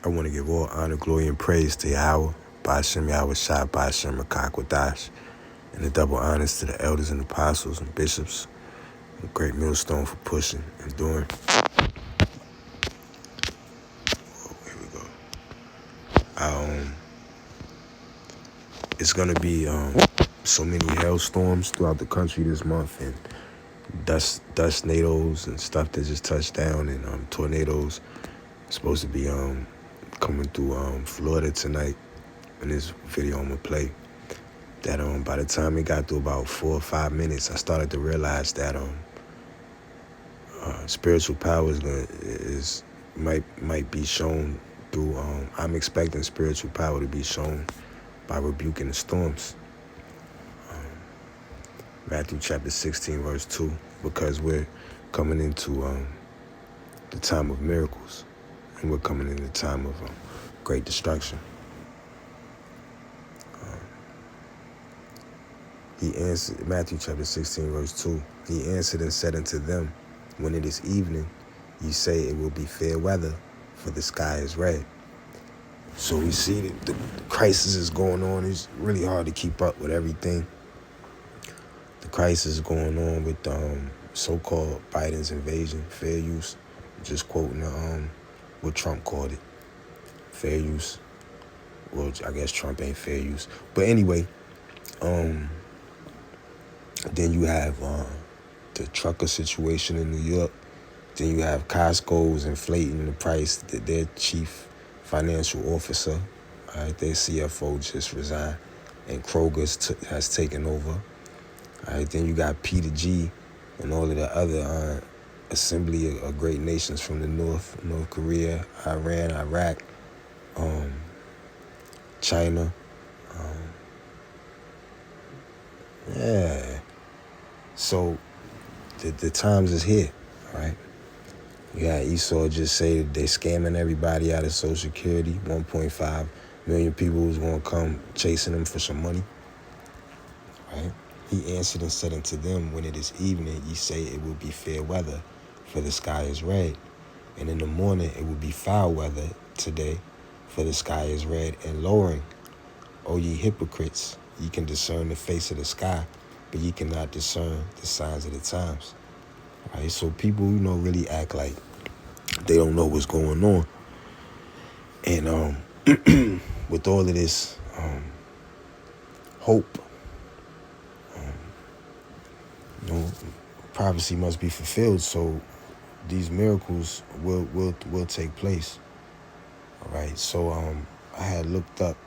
I want to give all honor, glory, and praise to Yahawah, bahasham, Yahawashi, bahasham, Rakakwadash, and the double honors to the elders and apostles and bishops, and the great millstone for pushing and doing. Here we go. It's gonna be so many hailstorms throughout the country this month, and dust tornadoes and stuff that just touched down, and tornadoes. It's supposed to be coming through Florida tonight. In this video I'm gonna play, that by the time it got through about 4 or 5 minutes, I started to realize that spiritual power might be shown through. I'm expecting spiritual power to be shown by rebuking the storms. Matthew chapter 16 verse 2, because we're coming into the time of miracles, and we're coming in the time of great destruction. He answered, Matthew chapter 16 verse 2, he answered and said unto them, when it is evening, ye say it will be fair weather, for the sky is red. So we see that the crisis is going on. It's really hard to keep up with everything. The crisis is going on with so-called Biden's invasion, fair use. Just quoting what Trump called it, fair use. Well, I guess Trump ain't fair use. But anyway, then you have the trucker situation in New York. Then you have Costco's inflating the price. Their chief financial officer, their CFO just resigned, and Kroger's has taken over. Then you got Peter G and all of the other assembly of great nations from the North Korea, Iran, Iraq, China. Yeah. So the times is here, all right? You got Esau just say that they're scamming everybody out of Social Security. 1.5 million people who's going to come chasing them for some money, right? He answered and said unto them, when it is evening, ye say it will be fair weather, for the sky is red. And in the morning it will be foul weather today, for the sky is red and lowering. O ye hypocrites, ye can discern the face of the sky, but ye cannot discern the signs of the times. All right, so people, really act like they don't know what's going on. And with all of this hope, prophecy must be fulfilled, so these miracles will take place. All right, so I had looked up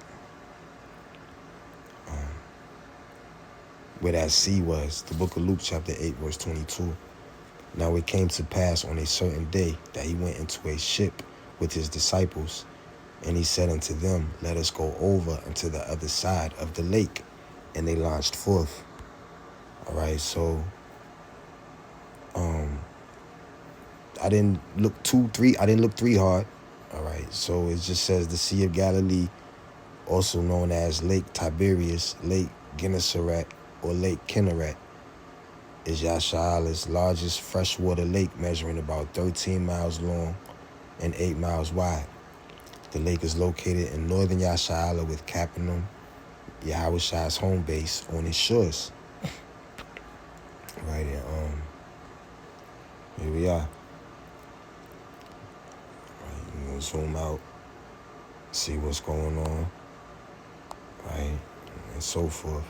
where that sea was, the book of Luke chapter 8 verse 22. Now it came to pass on a certain day that he went into a ship with his disciples, and he said unto them, let us go over unto the other side of the lake. And they launched forth. All right, so I didn't look three hard. All right, so it just says the Sea of Galilee, also known as Lake Tiberias, Lake Gennesaret, or Lake Kinneret, is Yahsha'Allah's largest freshwater lake, measuring about 13 miles long and 8 miles wide. The lake is located in northern Yahsha'Allah, with Capernaum, Yahawashi's home base, on its shores. Right, and here we are. Right, I'm gonna zoom out, see what's going on, right, and so forth.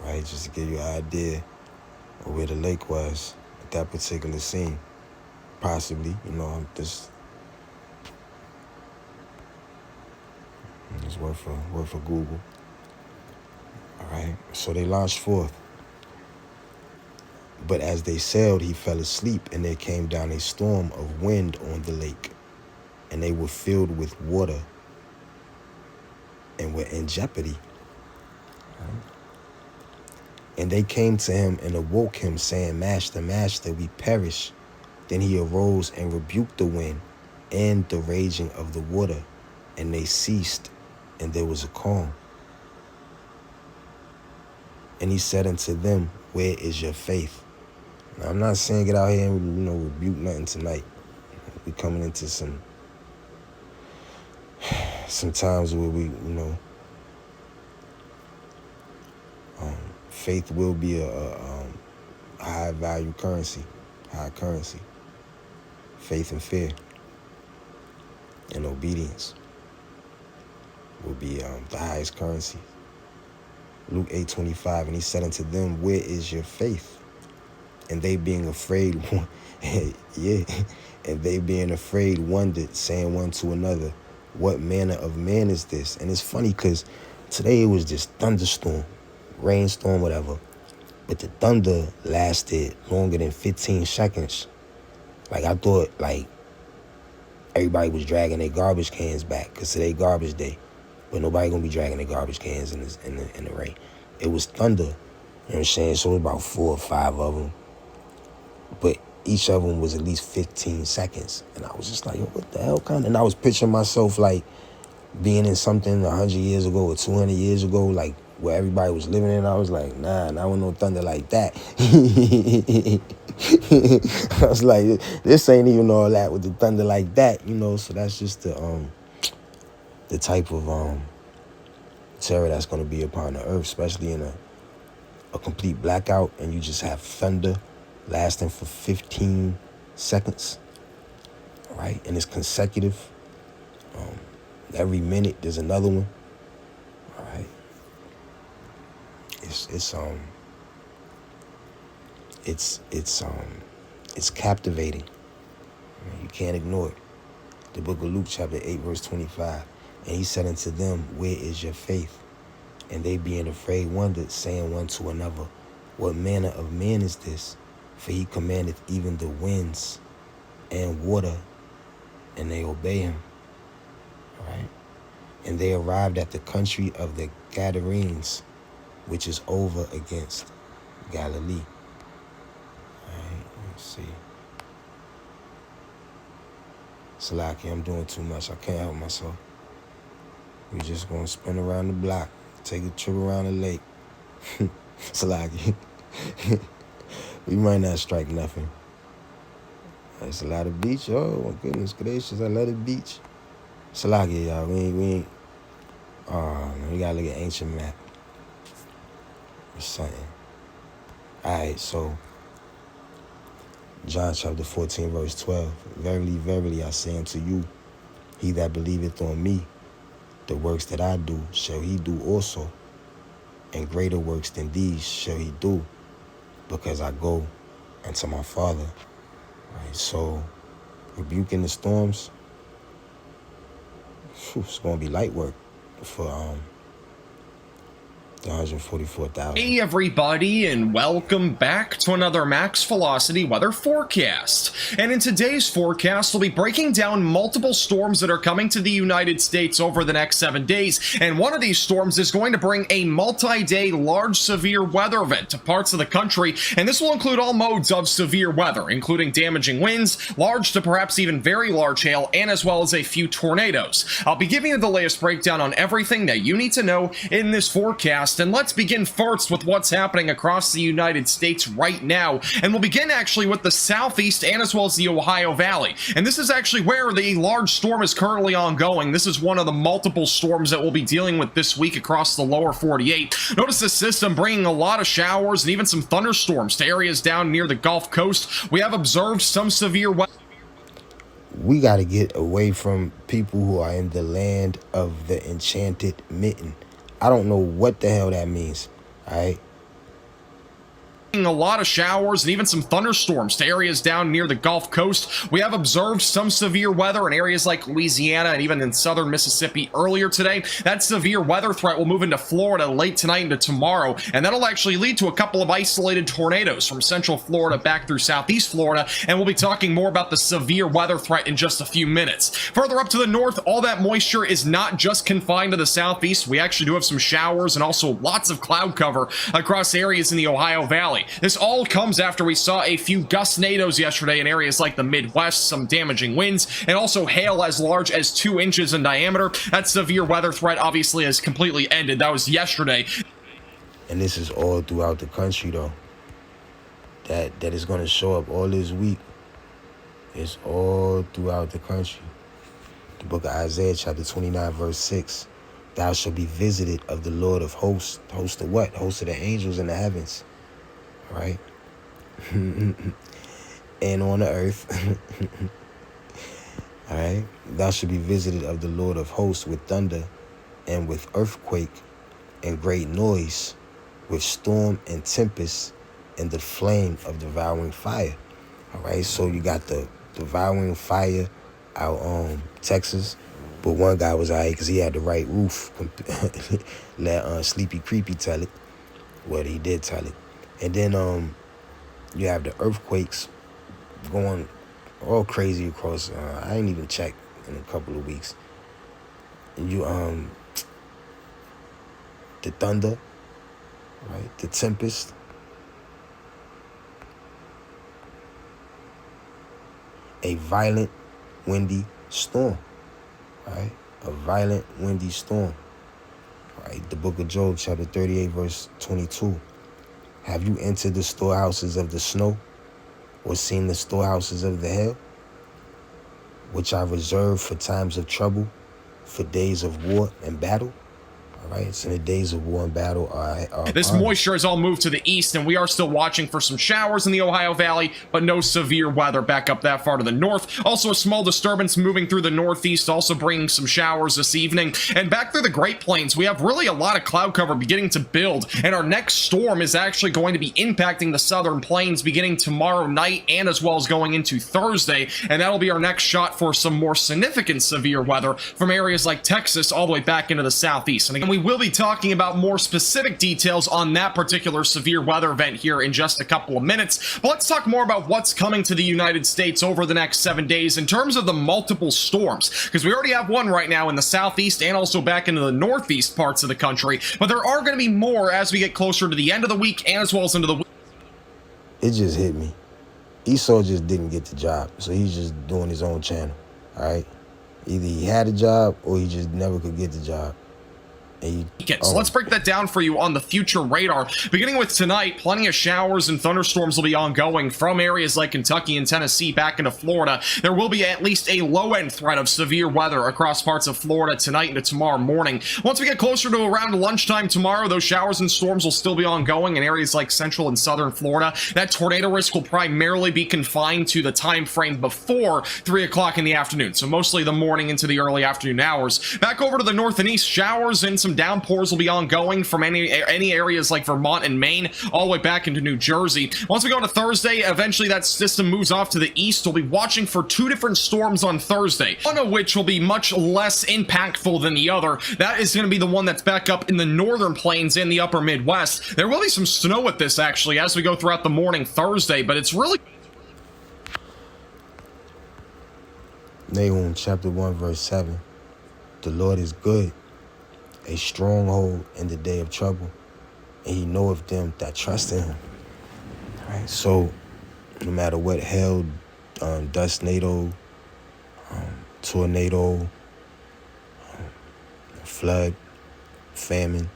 Right, just to give you an idea of where the lake was at that particular scene. Possibly, it's worth a Google. All right, so they launched forth. But as they sailed, he fell asleep, and there came down a storm of wind on the lake, and they were filled with water and were in jeopardy. And they came to him and awoke him, saying, Master, Master, we perish. Then he arose and rebuked the wind and the raging of the water, and they ceased, and there was a calm. And he said unto them, where is your faith? Now, I'm not saying get out here and rebuke nothing tonight. We're coming into some sometimes where faith will be a high value currency, high currency. Faith and fear and obedience will be the highest currency. Luke 8:25, and he said unto them, where is your faith? And they being afraid, yeah, and they being afraid wondered, saying one to another, what manner of man is this? And it's funny because today it was just thunderstorm, rainstorm, whatever. But the thunder lasted longer than 15 seconds. Like, I thought, like, everybody was dragging their garbage cans back because today garbage day. But nobody gonna be dragging their garbage cans in the rain. It was thunder, you know what I'm saying? So it was about 4 or 5 of them. But each of them was at least 15 seconds. And I was just like, yo, what the hell kind of... And I was picturing myself like being in something 100 years ago or 200 years ago, like where everybody was living in. I was like, nah, not with no thunder like that. I was like, this ain't even all that with the thunder like that, you know? So that's just the type of terror that's going to be upon the earth, especially in a complete blackout, and you just have thunder lasting for 15 seconds, all right? And it's consecutive. Every minute there's another one, all right? It's captivating. You can't ignore it. The book of Luke, chapter 8, verse 25. And he said unto them, where is your faith? And they being afraid wondered, saying one to another, what manner of man is this? For he commandeth even the winds and water, and they obey him. All right? And they arrived at the country of the Gadarenes, which is over against Galilee. All right, let's see. Salaki, I'm doing too much. I can't help myself. We just gonna spin around the block, take a trip around the lake. Salaki. We might not strike nothing. There's a lot of beach. Oh, my goodness gracious, I love the beach. Salaki, y'all. We ain't. We gotta look at ancient map or something. Alright, so John chapter 14, verse 12. Verily, verily, I say unto you, he that believeth on me, the works that I do shall he do also, and greater works than these shall he do, because I go unto my Father. Right, so rebuking the storms, it's gonna be light work for the 144,000. Hey everybody, and welcome back to another Max Velocity weather forecast. And in today's forecast, we'll be breaking down multiple storms that are coming to the United States over the next 7 days. And one of these storms is going to bring a multi-day large severe weather event to parts of the country. And this will include all modes of severe weather, including damaging winds, large to perhaps even very large hail, and as well as a few tornadoes. I'll be giving you the latest breakdown on everything that you need to know in this forecast. And let's begin first with what's happening across the United States right now. And we'll begin actually with the southeast and as well as the Ohio Valley. And this is actually where the large storm is currently ongoing. This is one of the multiple storms that we'll be dealing with this week across the lower 48. Notice the system bringing a lot of showers and even some thunderstorms to areas down near the Gulf Coast. We have observed some severe weather. We got to get away from people who are in the land of the enchanted mitten. I don't know what the hell that means, all right? A lot of showers and even some thunderstorms to areas down near the Gulf Coast. We have observed some severe weather in areas like Louisiana and even in southern Mississippi earlier today. That severe weather threat will move into Florida late tonight into tomorrow, and that'll actually lead to a couple of isolated tornadoes from central Florida back through southeast Florida, and we'll be talking more about the severe weather threat in just a few minutes. Further up to the north, all that moisture is not just confined to the southeast. We actually do have some showers and also lots of cloud cover across areas in the Ohio Valley. This all comes after we saw a few gustnadoes yesterday in areas like the Midwest, some damaging winds, and also hail as large as 2 inches in diameter. That severe weather threat obviously has completely ended. That was yesterday. And this is all throughout the country, though. That is going to show up all this week. It's all throughout the country. The book of Isaiah, chapter 29, verse 6. Thou shalt be visited of the Lord of hosts. Host of what? Host of the angels in the heavens. Right? And on the earth. All right? Thou shalt be visited of the Lord of hosts with thunder and with earthquake and great noise, with storm and tempest and the flame of devouring fire. All right? So you got the devouring fire out Texas. But one guy was all right because he had the right roof. Let Sleepy Creepy tell it. Well, he did tell it. And then you have the earthquakes going all crazy across. I ain't even checked in a couple of weeks. And you the thunder, right? The tempest. A violent, windy storm. Right? A violent, windy storm. Right? The book of Job, chapter 38, verse 22. Have you entered the storehouses of the snow, or seen the storehouses of the hail, which I reserve for times of trouble, for days of war and battle? All right, it's in the days of war and battle. This moisture has all moved to the east, and we are still watching for some showers in the Ohio Valley, but no severe weather back up that far to the north. Also, a small disturbance moving through the northeast, also bringing some showers this evening. And back through the Great Plains, we have really a lot of cloud cover beginning to build, and our next storm is actually going to be impacting the southern plains beginning tomorrow night and as well as going into Thursday, and that'll be our next shot for some more significant severe weather from areas like Texas all the way back into the southeast. And again, we will be talking about more specific details on that particular severe weather event here in just a couple of minutes. But let's talk more about what's coming to the United States over the next 7 days in terms of the multiple storms, because we already have one right now in the southeast and also back into the northeast parts of the country, but there are going to be more as we get closer to the end of the week and as well as into the week. It just hit me. Esau just didn't get the job, so he's just doing his own channel. All right? Either he had a job or he just never could get the job. So let's break that down for you on the future radar. Beginning with tonight, plenty of showers and thunderstorms will be ongoing from areas like Kentucky and Tennessee back into Florida. There will be at least a low-end threat of severe weather across parts of Florida tonight into tomorrow morning. Once we get closer to around lunchtime tomorrow, those showers and storms will still be ongoing in areas like central and southern Florida. That tornado risk will primarily be confined to the time frame before 3 o'clock in the afternoon, so mostly the morning into the early afternoon hours. Back over to the north and east, showers and some downpours will be ongoing from any areas like Vermont and Maine all the way back into New Jersey. Once we go to Thursday, eventually that system moves off to the east. We'll be watching for 2 different storms on Thursday, one of which will be much less impactful than the other. That is going to be the one that's back up in the northern plains in the upper Midwest. There will be some snow with this actually as we go throughout the morning Thursday, but it's really... Nahum chapter 1 verse 7. The Lord is good, a stronghold in the day of trouble, and he knoweth them that trust in him. All right, so no matter what hail, dust tornado, flood, famine,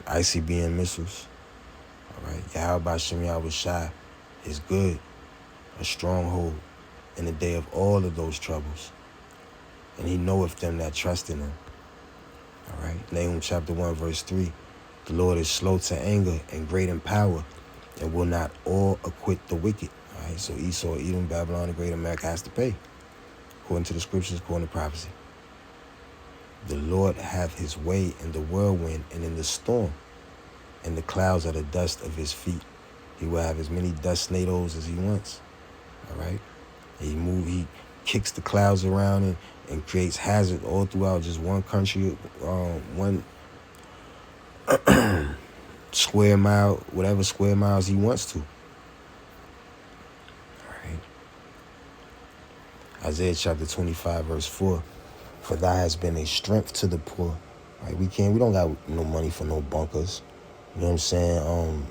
ICBM missiles, all right, Yahawashi is good, a stronghold in the day of all of those troubles, and he knoweth them that trust in him. All right, Nahum chapter 1 verse 3. The Lord is slow to anger and great in power, and will not all acquit the wicked. All right, so Esau, Edom, Babylon, and great America has to pay, according to the scriptures, according to prophecy. The Lord hath his way in the whirlwind and in the storm, and the clouds are the dust of his feet. He will have as many dust tornadoes as he wants. All right, he kicks the clouds around and creates hazard all throughout just one country, one square mile, whatever square miles he wants to. All right. Isaiah chapter 25 verse 4. For thou hast been a strength to the poor. Right? We don't got no money for no bunkers. You know what I'm saying?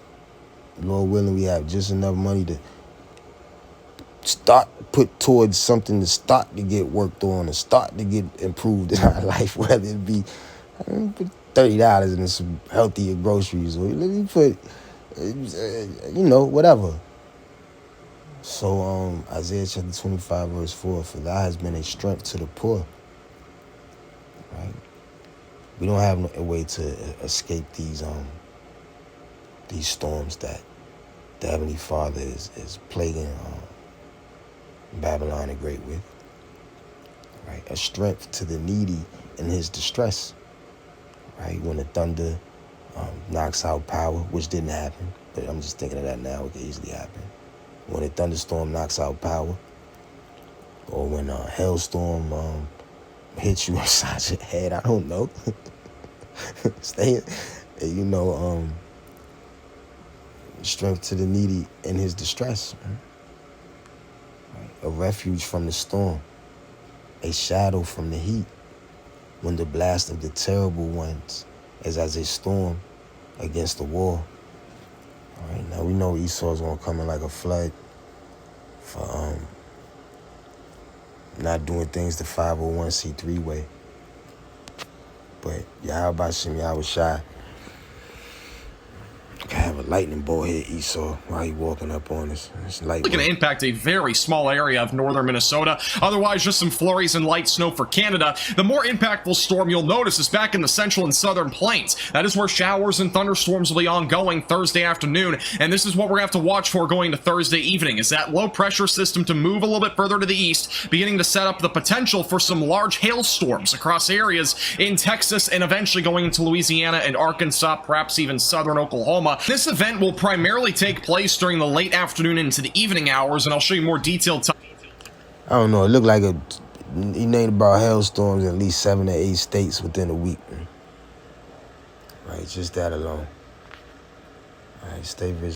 Lord willing, we have just enough money to put towards something to start to get worked on and start to get improved in our life, whether it be put $30 in some healthier groceries, or let me put, whatever. So Isaiah chapter 25 verse 4, for thou hast been a strength to the poor. Right? We don't have a way to escape these storms that the Heavenly Father is plaguing Babylon the Great with. Right? A strength to the needy in his distress. Right? When the thunder knocks out power, which didn't happen, but I'm just thinking of that now, it could easily happen. When a thunderstorm knocks out power, or when a hailstorm hits you upside your head, I don't know. Strength to the needy in his distress. Right? A refuge from the storm, a shadow from the heat, when the blast of the terrible ones is as a storm against the wall. All right, now we know Esau's gonna come in like a flood for not doing things the 501c3 way. But Yahawashi, Yahawashi, can have a lightning bolt hit Esau while he walking up on us. It's Going to impact a very small area of northern Minnesota. Otherwise, just some flurries and light snow for Canada. The more impactful storm you'll notice is back in the central and southern plains. That is where showers and thunderstorms will be ongoing Thursday afternoon, and this is what we're going to have to watch for going to Thursday evening, is that low pressure system to move a little bit further to the east, beginning to set up the potential for some large hailstorms across areas in Texas and eventually going into Louisiana and Arkansas, perhaps even southern Oklahoma. This event will primarily take place during the late afternoon into the evening hours, and I'll show you more detailed time. I don't know. It looked like he named about hailstorms in at least 7 to 8 states within a week. Right, just that alone. All right, stay vigilant.